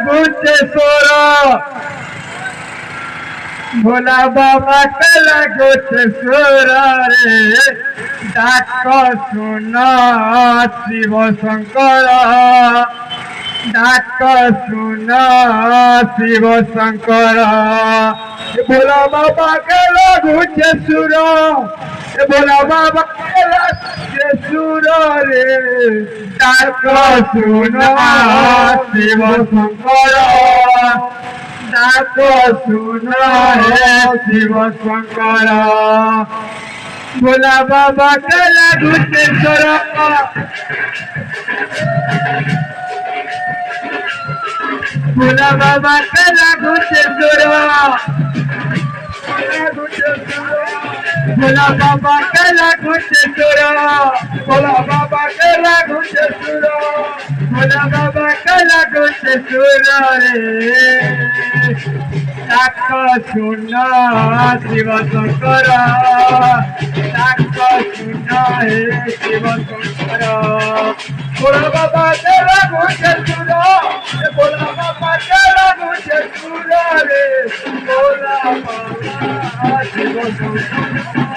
गुचे सोरा भोला बाबा कला गुचे सोरा रे डाक सुना शिव शंकर डाक सुना शिव शंकर भोला बाबा कला गुचे सुरा भोला बाबा कला गुचे सुरा रे डाक सुना शिव शंकर डाक सुना है शिव शंकर भोला बाबा कला गुचे सोरा भोला बाबा कला गुचे सोरा भोला बाबा कला गुचे सोरा भोला बाबा कला गुचे सोरा भोला बाबा कला गुचे सोरा रे डाक सुना शिव शंकर डाक सुना हे शिव शंकर भोला बाबा कला गुचे सोरा भोला बाबा कला गुचे सोरा रे भोला बाबा शिव शंकर